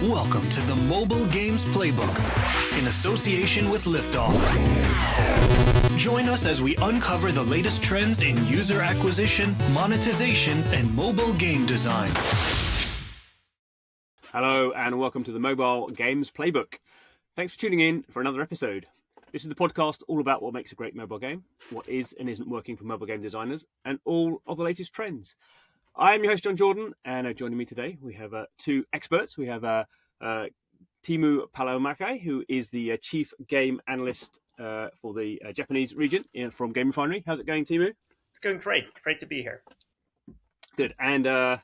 Welcome to the Mobile Games Playbook in association with Liftoff. Join us as we uncover the latest trends in user acquisition, monetization, and mobile game design. Hello and welcome to the Mobile Games Playbook. Thanks for tuning in for another episode. This is the podcast all about what makes a great mobile game, what is and isn't working for mobile game designers, and all of the latest trends. I am your host, John Jordan, and joining me today we have two experts. We have Teemu Palomäki, who is the Chief Game Analyst for the Japanese region from Game Refinery. How's it going, Teemu? It's going great. Great to be here. Good. And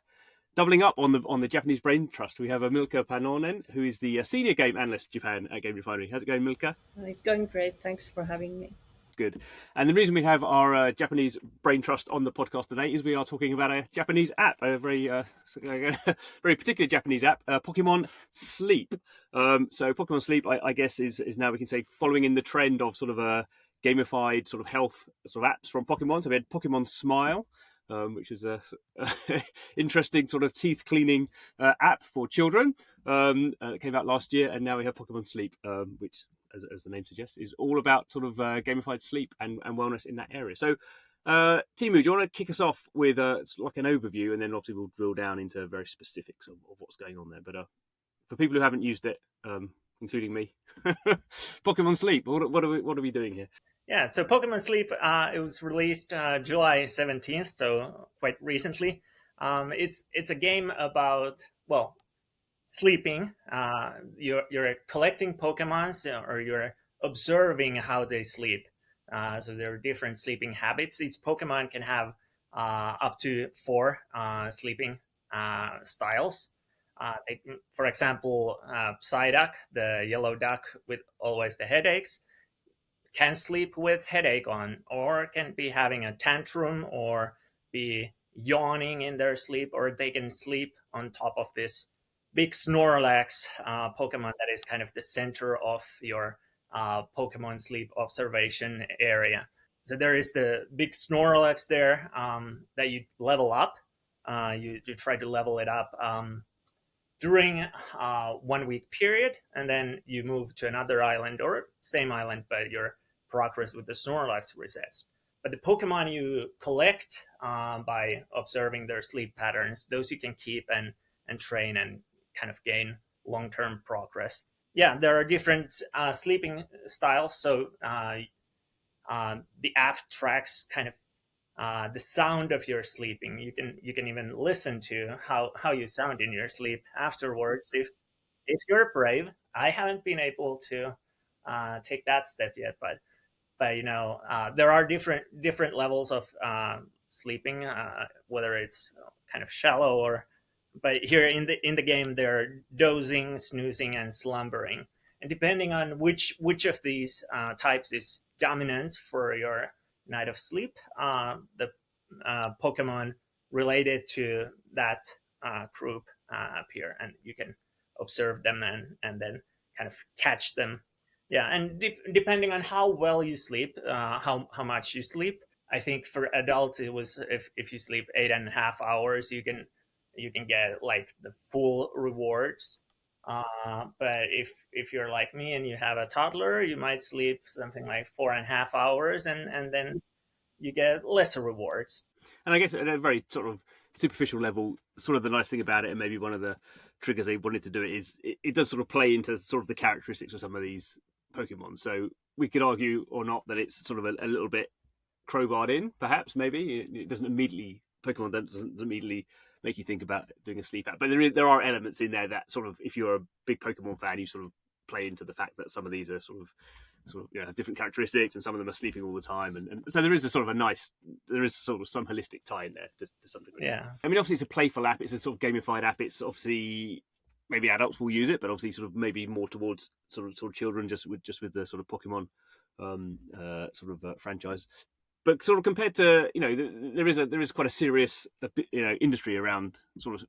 doubling up on the Japanese Brain Trust, we have Milka Panonen, who is the Senior Game Analyst Japan at Game Refinery. How's it going, Milka? It's going great. Thanks for having me. Good. And the reason we have our Japanese Brain Trust on the podcast today is we are talking about a Japanese app, a very very particular Japanese app, Pokémon Sleep. So Pokémon Sleep, I guess, is now we can say following in the trend of sort of a gamified sort of health sort of apps from Pokemon. So we had Pokemon Smile, which is a interesting sort of teeth cleaning app for children. It came out last year, and now we have Pokemon Sleep, which, as the name suggests, is all about sort of gamified sleep and wellness in that area. So, Teemu, do you want to kick us off with like an overview, and then obviously we'll drill down into very specifics of what's going on there. But for people who haven't used it, including me, Pokemon Sleep, what are we doing here? Yeah, so Pokemon Sleep, it was released July 17th, so quite recently. It's a game about, well, sleeping. You're collecting Pokemons, or you're observing how they sleep. So there are different sleeping habits. Each Pokemon can have up to 4 sleeping styles. For example, Psyduck, the yellow duck with always the headaches, can sleep with headache on, or can be having a tantrum, or be yawning in their sleep, or they can sleep on top of this big Snorlax Pokemon that is kind of the center of your Pokemon Sleep observation area. So there is the big Snorlax there that you level up. You try to level it up during 1 week period, and then you move to another island, or same island, but your progress with the Snorlax resets. But the Pokemon you collect by observing their sleep patterns, those you can keep and train and kind of gain long-term progress. Yeah, there are different sleeping styles. So the app tracks kind of the sound of your sleeping. You can even listen to how you sound in your sleep afterwards. If you're brave. I haven't been able to take that step yet, but you know, there are different levels of sleeping, whether it's kind of shallow or. But here in the game, they're dozing, snoozing, and slumbering, and depending on which of these types is dominant for your night of sleep, the Pokemon related to that group appear, and you can observe them and then kind of catch them. Yeah, and depending on how well you sleep, how much you sleep, I think for adults it was if you sleep 8.5 hours, you can get like the full rewards. But if you're like me and you have a toddler, you might sleep something like 4.5 hours, and then you get lesser rewards. And I guess at a very sort of superficial level, sort of the nice thing about it, and maybe one of the triggers they wanted to do it, is it does sort of play into sort of the characteristics of some of these Pokemon. So we could argue or not that it's sort of a little bit crowbarred in, perhaps, maybe. It doesn't immediately, Pokemon doesn't immediately make you think about doing a sleep app. But there are elements in there that sort of, if you're a big Pokemon fan, you sort of play into the fact that some of these are sort of have different characteristics, and some of them are sleeping all the time, and so there is sort of some holistic tie in there to some degree. Yeah, I mean, obviously it's a playful app, it's a sort of gamified app. It's obviously maybe adults will use it, but obviously sort of maybe more towards sort of children, just with the sort of Pokemon franchise. But sort of compared to, you know, there is quite a serious industry around sort of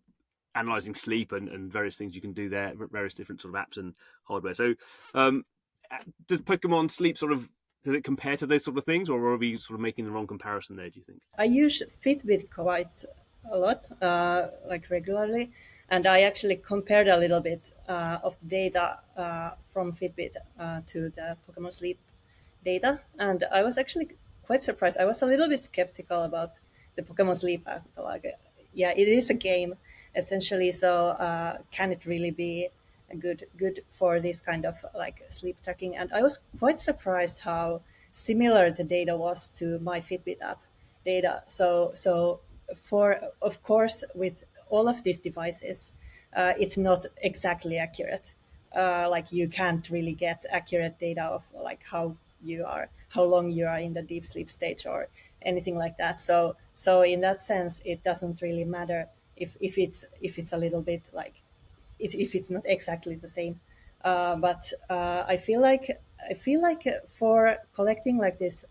analyzing sleep and various things you can do there, various different sort of apps and hardware. So does Pokemon Sleep does it compare to those sort of things, or are we sort of making the wrong comparison there, do you think? I use Fitbit quite a lot, like regularly. And I actually compared a little bit of data from Fitbit to the Pokemon Sleep data, and I was actually quite surprised. I was a little bit skeptical about the Pokemon Sleep app. Like, yeah, it is a game essentially, so can it really be good for this kind of like sleep tracking? And I was quite surprised how similar the data was to my Fitbit app data. So for of course with all of these devices, it's not exactly accurate. Like you can't really get accurate data of like how long you are in the deep sleep stage or anything like that. So in that sense, it doesn't really matter if it's a little bit like if it's not exactly the same. But I feel like for collecting like this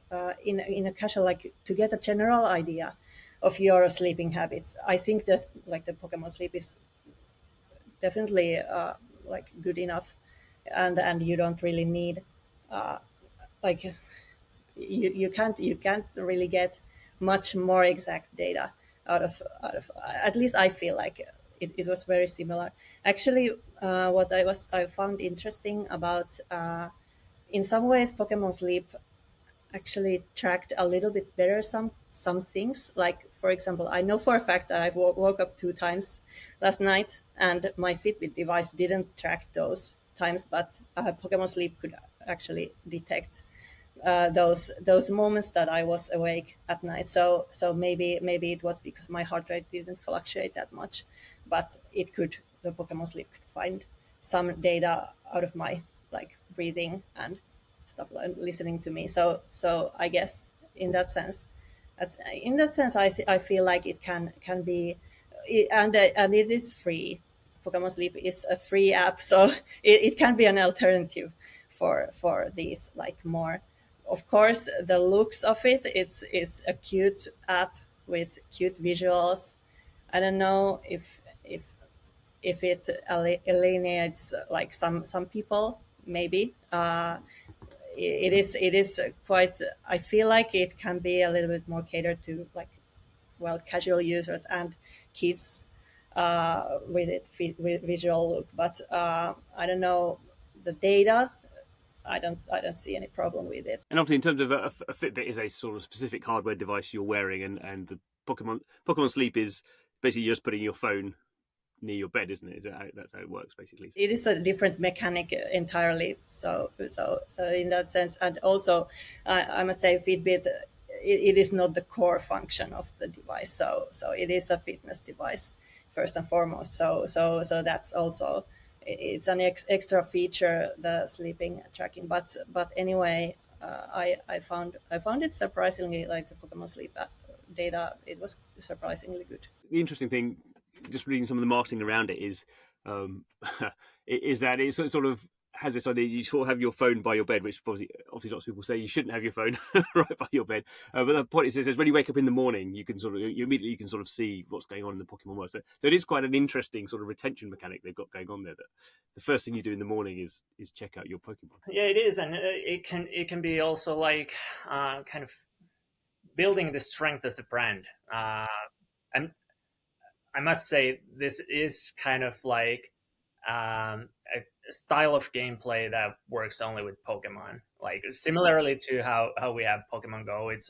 in a casual, like to get a general idea of your sleeping habits, I think that like the Pokemon Sleep is definitely like good enough, and you don't really need like you can't really get much more exact data out of at least I feel like it was very similar. Actually, what I found interesting about in some ways Pokemon Sleep actually tracked a little bit better some things. Like for example, I know for a fact that I woke up 2 times last night, and my Fitbit device didn't track those times, but Pokemon Sleep could actually detect those moments that I was awake at night. So maybe it was because my heart rate didn't fluctuate that much, but the Pokemon Sleep could find some data out of my like breathing and stuff like listening to me. So I guess in that sense, I feel like it can be, and it is free. Pokemon Sleep is a free app, so it can be an alternative for these like more. Of course, the looks of it's a cute app with cute visuals. I don't know if it alienates like some people, maybe. It is quite. I feel like it can be a little bit more catered to like well casual users and kids with with visual look. But I don't know the data. I don't see any problem with it. And obviously, in terms of a Fitbit is a sort of specific hardware device you're wearing, and the Pokemon Sleep is basically you're just putting your phone near your bed, isn't it? That's how it works, basically. It is a different mechanic entirely. So in that sense, and also I must say, Fitbit it is not the core function of the device. So it is a fitness device first and foremost. So that's also it's an extra feature, the sleeping tracking. But anyway, I found it surprisingly like the Pokemon Sleep data. It was surprisingly good. The interesting thing, just reading some of the marketing around it, is um, is that it sort of has this idea you sort of have your phone by your bed, which obviously lots of people say you shouldn't have your phone right by your bed. But the point is when you wake up in the morning, you immediately you can sort of see what's going on in the Pokemon world. So it is quite an interesting sort of retention mechanic they've got going on there. That the first thing you do in the morning is check out your Pokemon. Yeah, it is, and it can be also like kind of building the strength of the brand. And I must say, this is kind of like a style of gameplay that works only with Pokemon. Like similarly to how we have Pokemon Go, it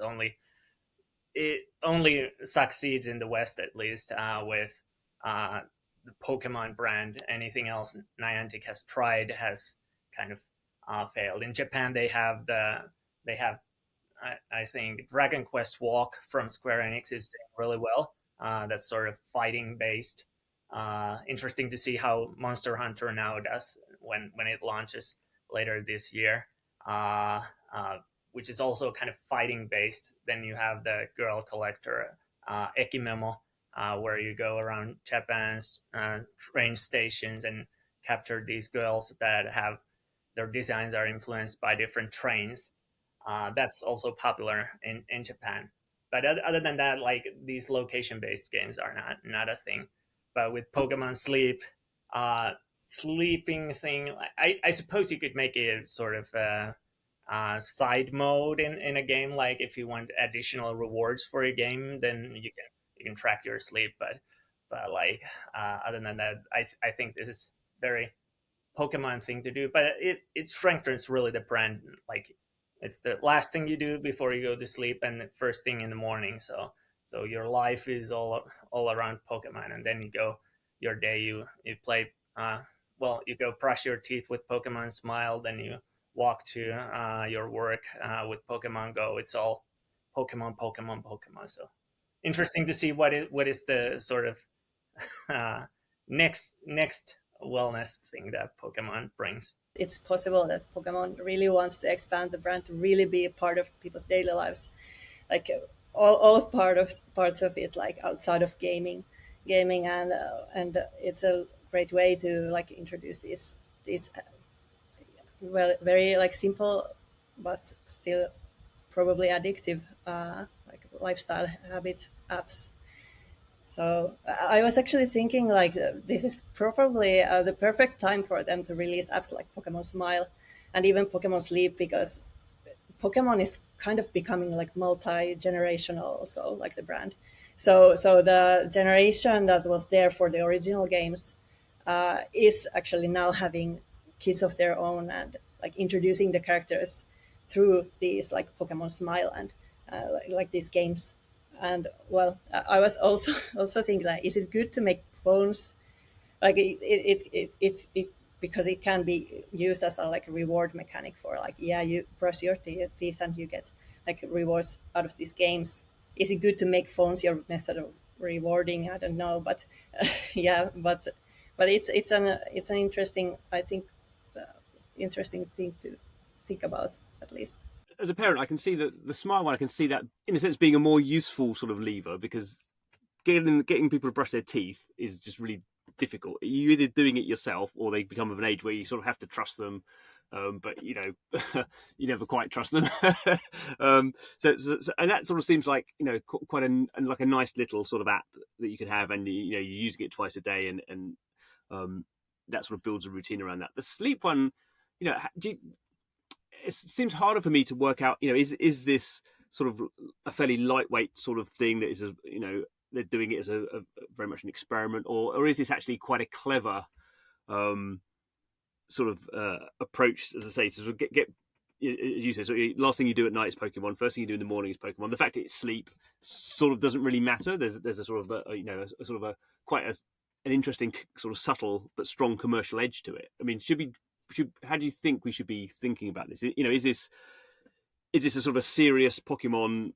only succeeds in the West, at least, with the Pokemon brand. Anything else Niantic has tried has kind of failed. In Japan, they have I think Dragon Quest Walk from Square Enix is doing really well. That's sort of fighting based. Interesting to see how Monster Hunter now does when it launches later this year, uh, uh, which is also kind of fighting based. Then you have the Girl Collector Ekimemo, where you go around Japan's train stations and capture these girls that have their designs are influenced by different trains. That's also popular in Japan. But other than that, like these location-based games are not a thing. But with Pokemon Sleep, sleeping thing, I suppose you could make it sort of a side mode in a game. Like if you want additional rewards for a game, then you can track your sleep. But like other than that, I think this is very Pokemon thing to do. But it strengthens really the brand. Like it's the last thing you do before you go to sleep and the first thing in the morning. So your life is all around Pokemon, and then you go your day. You play. You go brush your teeth with Pokemon Smile, then you walk to your work with Pokemon Go. It's all Pokemon, Pokemon, Pokemon. So interesting to see what is the sort of next wellness thing that Pokemon brings. It's possible that Pokemon really wants to expand the brand to really be a part of people's daily lives, like all parts of it, like outside of gaming, and it's a great way to like introduce these very like simple but still probably addictive like lifestyle habit apps. So I was actually thinking like this is probably the perfect time for them to release apps like Pokemon Smile and even Pokemon Sleep, because Pokemon is kind of becoming like multi-generational also, like the brand. So the generation that was there for the original games is actually now having kids of their own and like introducing the characters through these like Pokemon Smile and like these games. And well, I was also also thinking like, is it good to make phones like it because it can be used as a like reward mechanic for like, yeah, you brush your teeth and you get like rewards out of these games. Is it good to make phones your method of rewarding? I don't know, but yeah, but it's an interesting, I think, interesting thing to think about at least. As a parent, I can see that the Smile one, I can see that in a sense being a more useful sort of lever, because getting people to brush their teeth is just really difficult. You're either doing it yourself or they become of an age where you sort of have to trust them. But you know, you never quite trust them. So and that sort of seems like, you know, quite like a nice little sort of app that you could have, and you know, you're using it twice a day, and that sort of builds a routine around that. The Sleep one, you know, it seems harder for me to work out. You know, is this sort of a fairly lightweight sort of thing that is, you know, they're doing it as a very much an experiment, or is this actually quite a clever sort of approach, as I say, to sort of get you say, so last thing you do at night is Pokemon, first thing you do in the morning is Pokemon. The fact that it's Sleep sort of doesn't really matter. There's a sort of you know, a sort of a quite an interesting sort of subtle but strong commercial edge to it. I mean, how do you think we should be thinking about this? You know, is this a sort of a serious Pokemon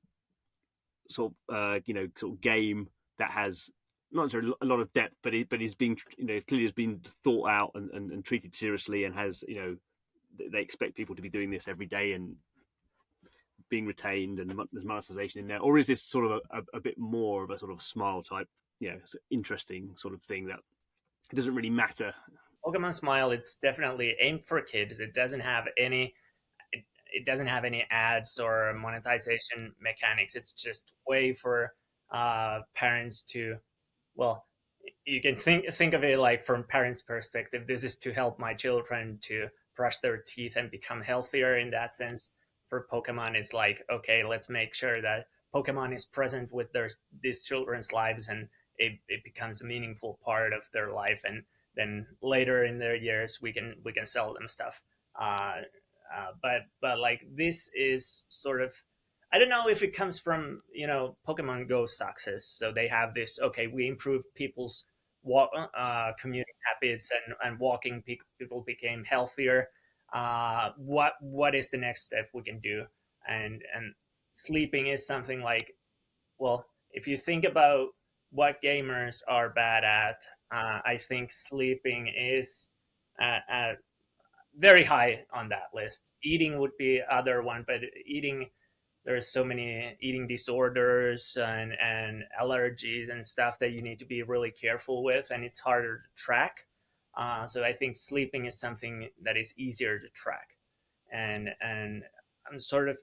sort of you know, sort of game that has not necessarily a lot of depth, but is being, you know, clearly has been thought out and treated seriously, and has, you know, they expect people to be doing this every day and being retained, and there's monetization in there? Or is this sort of a bit more of a sort of Smile type, you know, interesting sort of thing that it doesn't really matter? Pokemon Smile, it's definitely aimed for kids. It doesn't have any ads or monetization mechanics. It's just way for parents to, well, you can think of it like from parents' perspective. This is to help my children to brush their teeth and become healthier. In that sense, for Pokemon, it's like, okay, let's make sure that Pokemon is present with these children's lives, and it becomes a meaningful part of their life, and then later in their years we can sell them stuff. But like, this is sort of, I don't know if it comes from, you know, Pokemon Go success. So they have this, okay, we improved people's commuting habits, and walking people became healthier. What is the next step we can do? And sleeping is something like, well, if you think about what gamers are bad at, I think sleeping is very high on that list. Eating would be other one, but there's so many eating disorders and allergies and stuff that you need to be really careful with, and it's harder to track. So I think sleeping is something that is easier to track, and I'm sort of,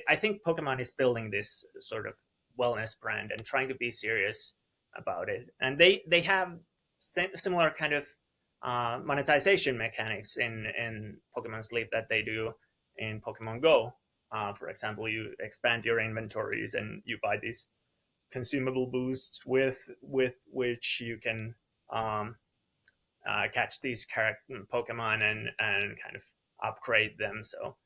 I think Pokemon is building this sort of wellness brand and trying to be serious about it, and they have similar kind of monetization mechanics in Pokemon Sleep that they do in Pokemon Go. For example, you expand your inventories and you buy these consumable boosts with which you can catch these Pokemon and kind of upgrade them. So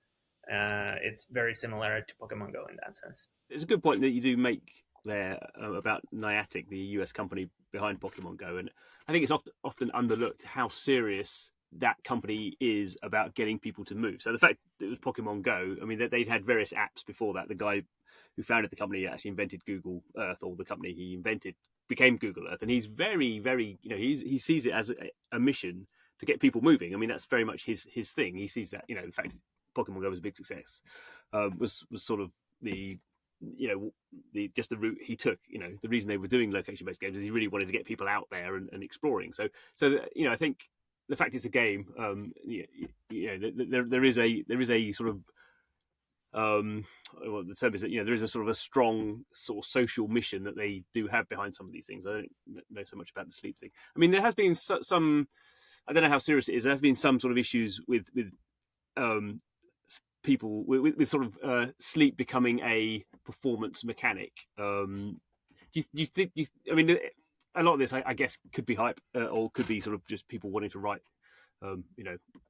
it's very similar to Pokemon Go in that sense. It's a good point that you do make there about Niantic, the US company behind Pokemon Go, and I think it's often underlooked how serious that company is about getting people to move. So the fact that it was Pokemon Go, I mean, they'd had various apps before that. The guy who founded the company actually invented Google Earth, or the company he invented became Google Earth, and he's very, very, he sees it as a mission to get people moving. I mean, that's very much his thing. He sees that, the fact that Pokemon Go was a big success was sort of the route he took. The reason they were doing location-based games is he really wanted to get people out there and exploring. So I think the fact it's a game, there is a sort of the term is that there is a sort of a strong sort of social mission that they do have behind some of these things. I don't know so much about the sleep thing. I mean, there has been some. I don't know how serious it is. There have been some sort of issues with people with sort of sleep becoming a performance mechanic. Do you think? I mean, a lot of this, I guess, could be hype, or could be sort of just people wanting to write,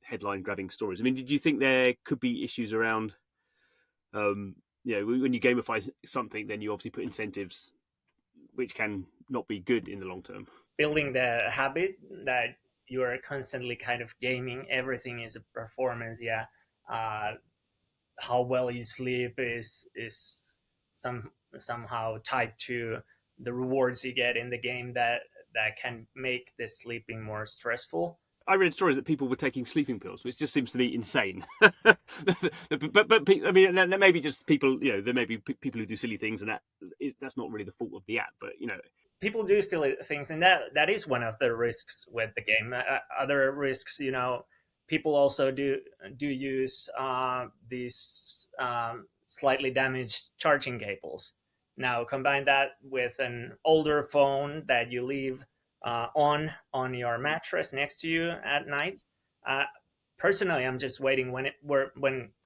headline-grabbing stories. I mean, did you think there could be issues around? When you gamify something, then you obviously put incentives, which can not be good in the long term. Building the habit that you are constantly kind of gaming, everything is a performance. Yeah. How well you sleep is somehow tied to the rewards you get in the game that can make the sleeping more stressful. I read stories that people were taking sleeping pills, which just seems to me insane. but I mean, there may be just people, there may be people who do silly things, and that's not really the fault of the app. But people do silly things, and that is one of the risks with the game. Other risks, people also do use these slightly damaged charging cables. Now combine that with an older phone that you leave on your mattress next to you at night. Personally, I'm just waiting when it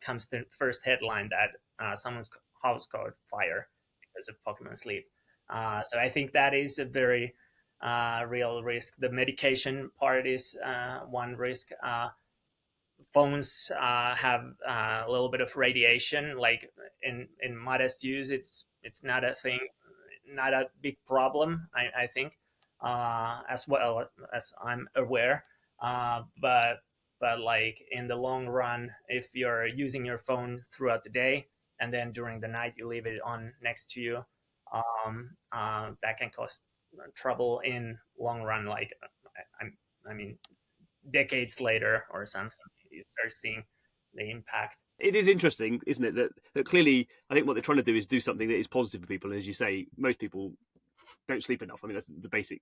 comes to the first headline that someone's house caught fire because of Pokemon Sleep. So I think that is a very real risk. The medication part is one risk. Phones have a little bit of radiation. Like in modest use, it's not a thing, not a big problem, I think. As well as I'm aware, but like in the long run, if you're using your phone throughout the day and then during the night you leave it on next to you, that can cause trouble in long run. Like I mean, decades later or something, you start seeing the impact. It is interesting, isn't it, that clearly I think what they're trying to do is do something that is positive for people. And as you say, most people don't sleep enough. I mean, that's the basic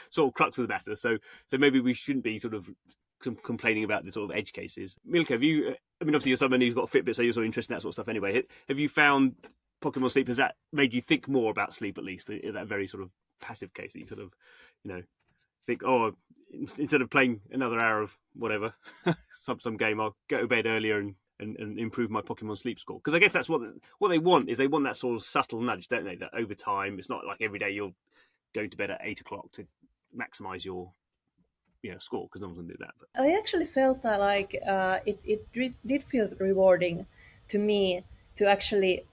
sort of crux of the matter. So maybe we shouldn't be sort of complaining about the sort of edge cases. Milka, have you? I mean, obviously you're someone who's got a Fitbit, so you're sort of interested in that sort of stuff anyway. Have you found Pokemon Sleep? Has that made you think more about sleep, at least in that very sort of passive case that you sort of, think, oh, instead of playing another hour of whatever some game, I'll go to bed earlier and improve my Pokemon Sleep score? Because I guess that's what they want, is they want that sort of subtle nudge, don't they? That over time, it's not like every day you're going to bed at 8 o'clock to maximize your score, because no one's going to do that. But I actually felt that it did feel rewarding to me to actually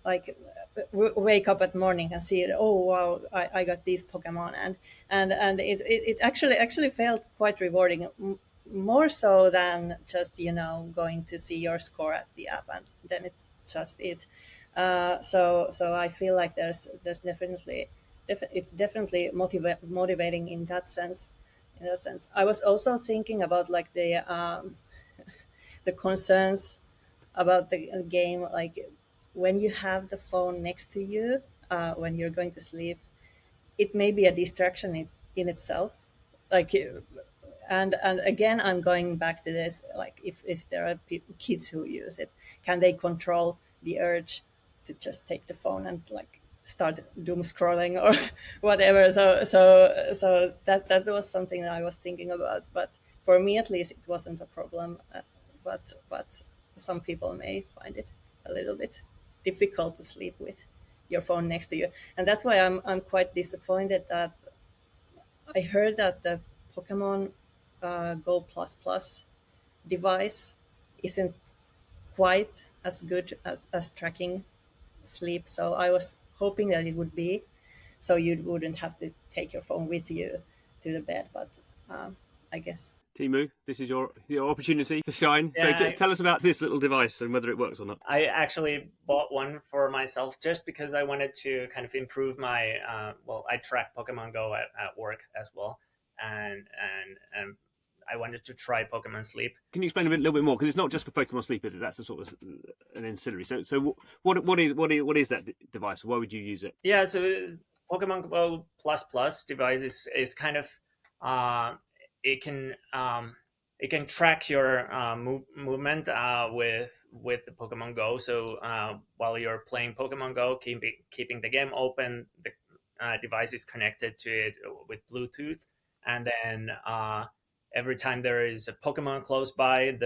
wake up at morning and see it. Oh wow, I got these Pokemon, and it actually felt quite rewarding. More so than just going to see your score at the app and then it's just it. So I feel like there's definitely it's definitely motivating in that sense. I was also thinking about like the concerns about the game, like when you have the phone next to you when you're going to sleep, it may be a distraction in itself, like. And again, I'm going back to this, like if there are kids who use it, can they control the urge to just take the phone and like start doom scrolling or whatever? So that was something that I was thinking about. But for me, at least, it wasn't a problem. But some people may find it a little bit difficult to sleep with. your phone next to you. And that's why I'm quite disappointed that I heard that the Pokemon Go Plus Plus device isn't quite as good as tracking sleep. So I was hoping that it would be, so you wouldn't have to take your phone with you to the bed. But I guess. Timu, this is your opportunity to shine. Yeah, So tell us about this little device and whether it works or not. I actually bought one for myself just because I wanted to kind of improve my. I track Pokemon Go at work as well, and I wanted to try Pokemon Sleep. Can you explain a little bit more? Because it's not just for Pokemon Sleep, is it? That's a sort of an ancillary. So what is that device? Why would you use it? Yeah, so Pokemon Go Plus Plus device is kind of it can track your movement with the Pokemon Go. So while you're playing Pokemon Go, keeping the game open, the device is connected to it with Bluetooth, and then every time there is a Pokemon close by,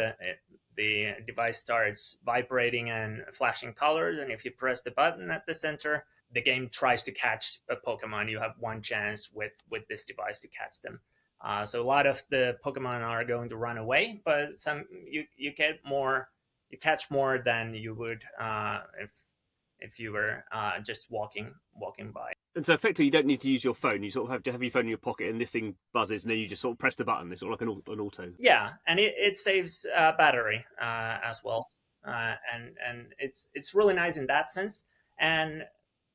the device starts vibrating and flashing colors. And if you press the button at the center, the game tries to catch a Pokemon. You have one chance with this device to catch them. So a lot of the Pokemon are going to run away, but some you catch more than you would if you were just walking by. And so effectively, you don't need to use your phone. You sort of have to have your phone in your pocket, and this thing buzzes, and then you just sort of press the button. It's sort of like an auto. Yeah, and it saves battery as well, and it's really nice in that sense. And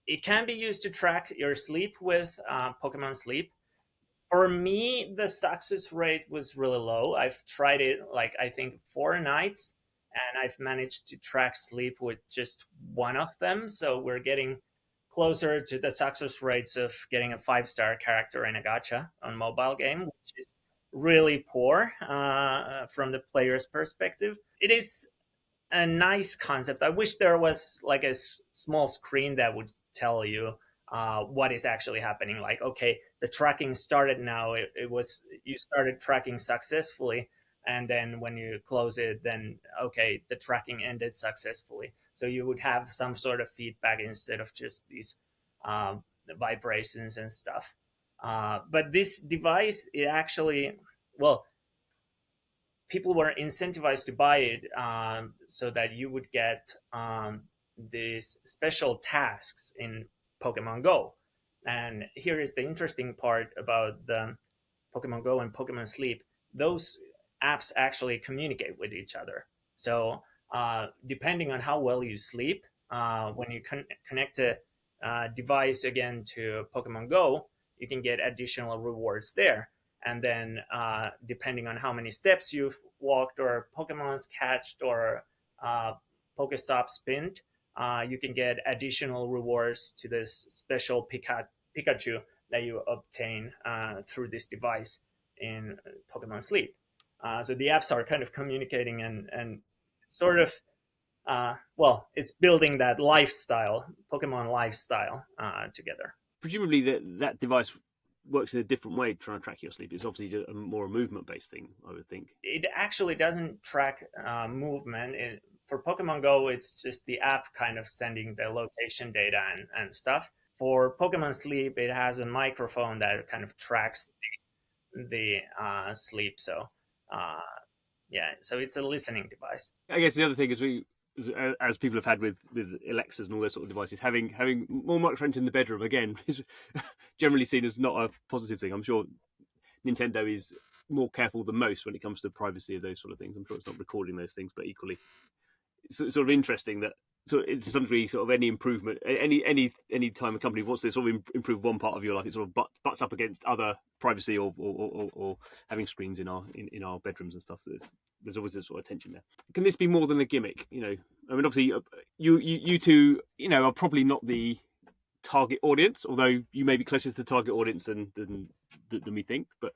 it can be used to track your sleep with Pokemon Sleep. For me, the success rate was really low. I've tried it like I think 4 nights, and I've managed to track sleep with just one of them. So we're getting closer to the success rates of getting a 5-star character in a gacha on mobile game, which is really poor from the player's perspective. It is a nice concept. I wish there was like a small screen that would tell you what is actually happening. Like, okay, the tracking started now. It was, you started tracking successfully, and then when you close it, then okay, the tracking ended successfully. So you would have some sort of feedback instead of just these vibrations and stuff. But this device, it actually, well, people were incentivized to buy it so that you would get these special tasks in Pokemon Go. And here is the interesting part about the Pokemon Go and Pokemon Sleep. Those apps actually communicate with each other. So depending on how well you sleep, when you connect a device again to Pokemon Go, you can get additional rewards there. And then depending on how many steps you've walked or Pokemon's catched or Pokestops spinned, you can get additional rewards to this special Pikachu that you obtain through this device in Pokemon Sleep. So the apps are kind of communicating and sort of, it's building that lifestyle, Pokemon lifestyle together. Presumably that device works in a different way trying to track your sleep. It's obviously a more movement-based thing, I would think. It actually doesn't track movement. For Pokemon Go, it's just the app kind of sending the location data and stuff. For Pokemon Sleep, it has a microphone that kind of tracks the sleep. So, so it's a listening device. I guess the other thing is as people have had with Alexas and all those sort of devices, having more microphones in the bedroom again is generally seen as not a positive thing. I'm sure Nintendo is more careful than most when it comes to privacy of those sort of things. I'm sure it's not recording those things, but equally, it's sort of interesting that to some degree, sort of any improvement, any time a company wants to sort of improve one part of your life, it sort of butts up against other privacy or having screens in our bedrooms and stuff. There's always this sort of tension there. Can this be more than a gimmick? I mean, obviously, you two, are probably not the target audience, although you may be closer to the target audience than we think. But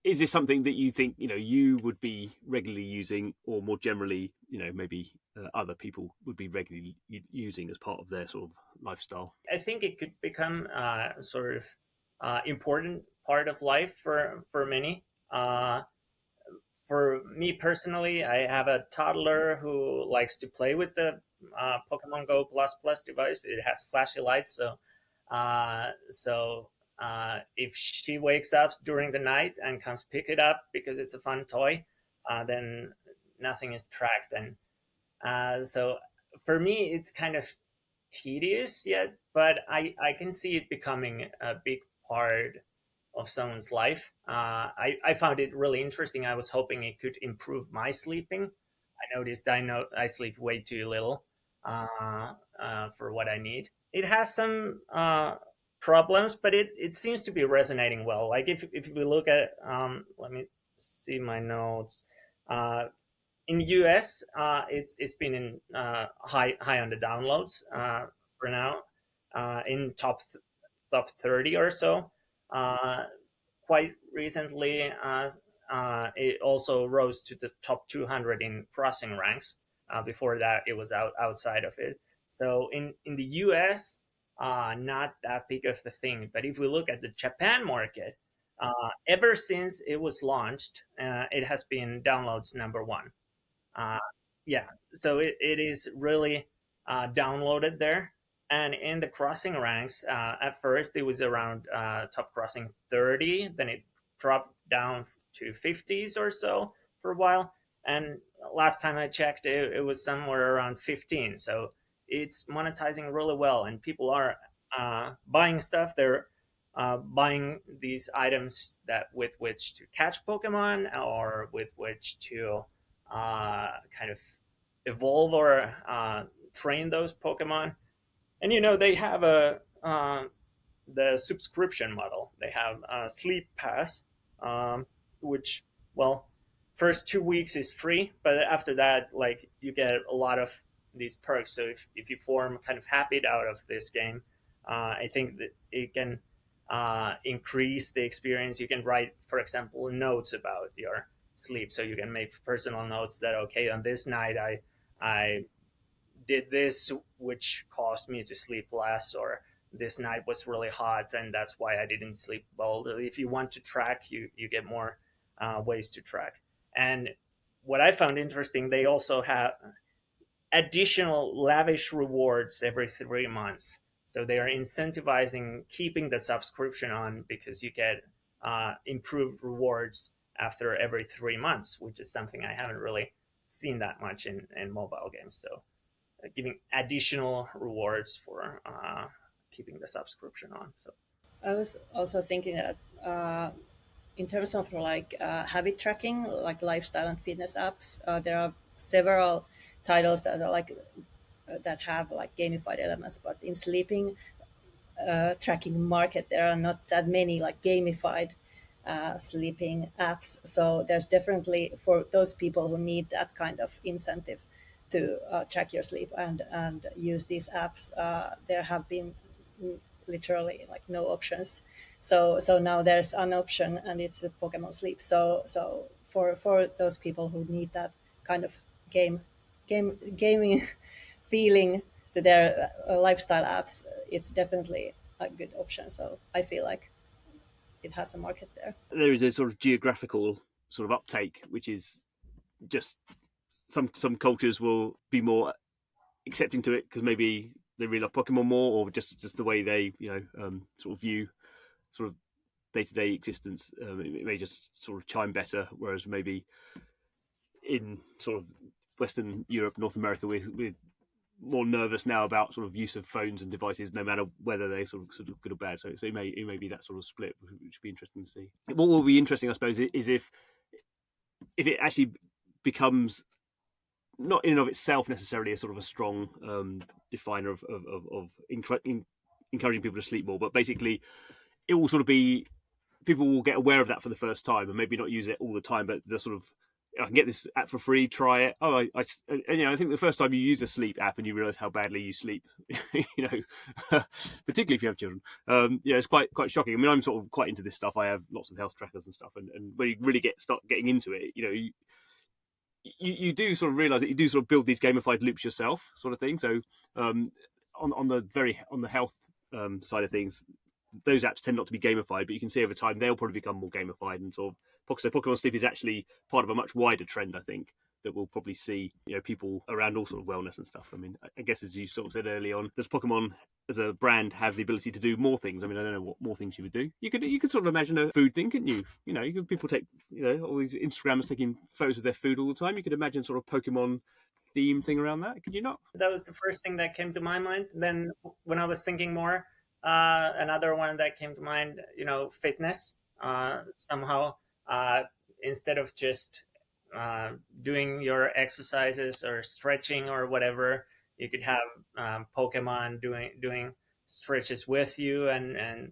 is this something that you think you would be regularly using, or more generally, maybe other people would be regularly using as part of their sort of lifestyle? I think it could become sort of important part of life for many. For me personally, I have a toddler who likes to play with the Pokemon Go Plus Plus device. It has flashy lights, so if she wakes up during the night and comes pick it up because it's a fun toy, then nothing is tracked. And so for me, it's kind of tedious yet, but I can see it becoming a big part of someone's life. I found it really interesting. I was hoping it could improve my sleeping. I noticed I sleep way too little for what I need. It has some problems, but it seems to be resonating well. Like if we look at let me see my notes. In US, it's been in high on the downloads for now, in top 30 or so. Quite recently, it also rose to the top 200 in crossing ranks. Before that, it was outside of it. So in the US, not that big of a thing. But if we look at the Japan market, ever since it was launched, it has been downloads number one. Uh, yeah, so it is really downloaded there. And in the crossing ranks, at first it was around top crossing 30, then it dropped down to 50s or so for a while. And last time I checked, it was somewhere around 15. So it's monetizing really well, and people are buying stuff. They're buying these items that with which to catch Pokemon or with which to kind of evolve or train those Pokemon. And they have the subscription model. They have a Sleep Pass, which, well, first 2 weeks is free, but after that, like, you get a lot of these perks. So if you form kind of habit out of this game, I think that it can increase the experience. You can write, for example, notes about your sleep. So you can make personal notes that, okay, on this night I did this, which caused me to sleep less, or this night was really hot and that's why I didn't sleep well. If you want to track, you get more ways to track. And what I found interesting, they also have additional lavish rewards every 3 months. So they are incentivizing keeping the subscription on because you get improved rewards after every 3 months, which is something I haven't really seen that much in mobile games. So giving additional rewards for keeping the subscription on. So I was also thinking that in terms of like habit tracking, like lifestyle and fitness apps, there are several titles that are like that have like gamified elements. But in sleeping tracking market, there are not that many like gamified sleeping apps. So there's definitely for those people who need that kind of incentive to track your sleep and use these apps. There have been literally like no options. So now there's an option, and it's a Pokemon Sleep. So for those people who need that kind of gaming feeling to their lifestyle apps, it's definitely a good option. So I feel like it has a market there. There is a sort of geographical sort of uptake, which is just some cultures will be more accepting to it because maybe they really love Pokemon more, or just the way they sort of view sort of day-to-day existence. It may just sort of chime better, whereas maybe in sort of Western Europe, North America, we're more nervous now about sort of use of phones and devices, no matter whether they're sort of good or bad. So it may be that sort of split, which would be interesting to see. What will be interesting, I suppose, is if it actually becomes not in and of itself necessarily a sort of a strong definer of encouraging people to sleep more, but basically it will sort of be, people will get aware of that for the first time and maybe not use it all the time, but the sort of, I can get this app for free, try it. Oh, I think the first time you use a sleep app and you realize how badly you sleep, particularly if you have children, it's quite shocking. I mean, I'm sort of quite into this stuff. I have lots of health trackers and stuff, and when you really start getting into it, you do sort of realize that you do sort of build these gamified loops yourself, sort of thing. So on the health side of things, those apps tend not to be gamified, but you can see over time they'll probably become more gamified, and sort of so Pokemon Sleep is actually part of a much wider trend, I think, that we'll probably see, people around all sort of wellness and stuff. I mean, I guess as you sort of said early on, does Pokemon as a brand have the ability to do more things? I mean, I don't know what more things you would do. You could sort of imagine a food thing, couldn't you? You could people take, all these Instagrammers taking photos of their food all the time. You could imagine sort of Pokemon theme thing around that, could you not? That was the first thing that came to my mind. Then when I was thinking more, another one that came to mind, fitness. Somehow, instead of just doing your exercises or stretching or whatever, you could have Pokemon doing stretches with you and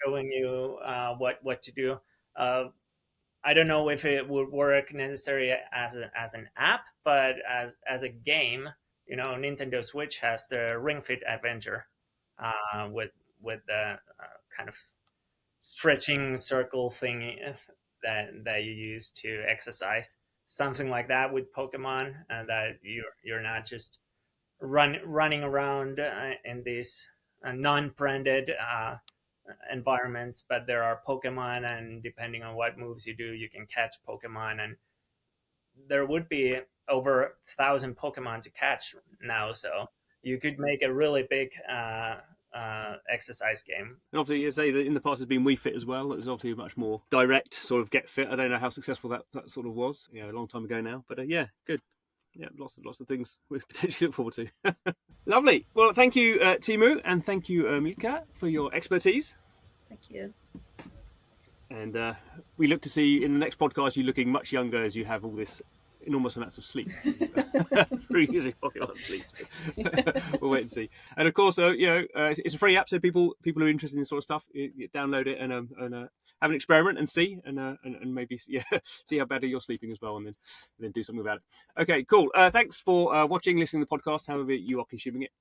showing you what to do. I don't know if it would work necessarily as an app, but as a game, Nintendo Switch has the Ring Fit Adventure with the kind of stretching circle thing that you use to exercise. Something like that with Pokemon, that you're not just running around in these non-branded environments, but there are Pokemon, and depending on what moves you do, you can catch Pokemon, and there would be over 1,000 Pokemon to catch now, so you could make a really big exercise game. And obviously, you say that in the past has been Wii Fit as well. It was obviously a much more direct sort of get fit. I don't know how successful that sort of was, a long time ago now. But yeah, good. Yeah, lots of things we potentially look forward to. Lovely. Well, thank you, Timu, and thank you, Milka, for your expertise. Thank you. And we look to see in the next podcast you looking much younger as you have all this enormous amounts of sleep through using Pokemon Sleep. We'll wait and see. And of course, it's a free app, so people who are interested in this sort of stuff, you download it and have an experiment and see, and maybe see how badly you're sleeping as well, and then do something about it. Okay, cool. Thanks for watching, listening to the podcast, however you are consuming it.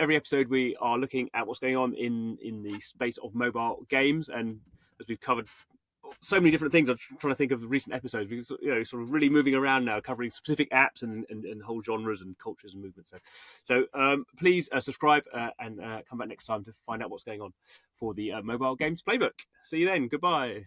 Every episode we are looking at what's going on in the space of mobile games, and as we've covered so many different things, I'm trying to think of the recent episodes, because sort of really moving around now, covering specific apps and whole genres and cultures and movements. So please subscribe and come back next time to find out what's going on for the Mobile Games Playbook. See you then. Goodbye.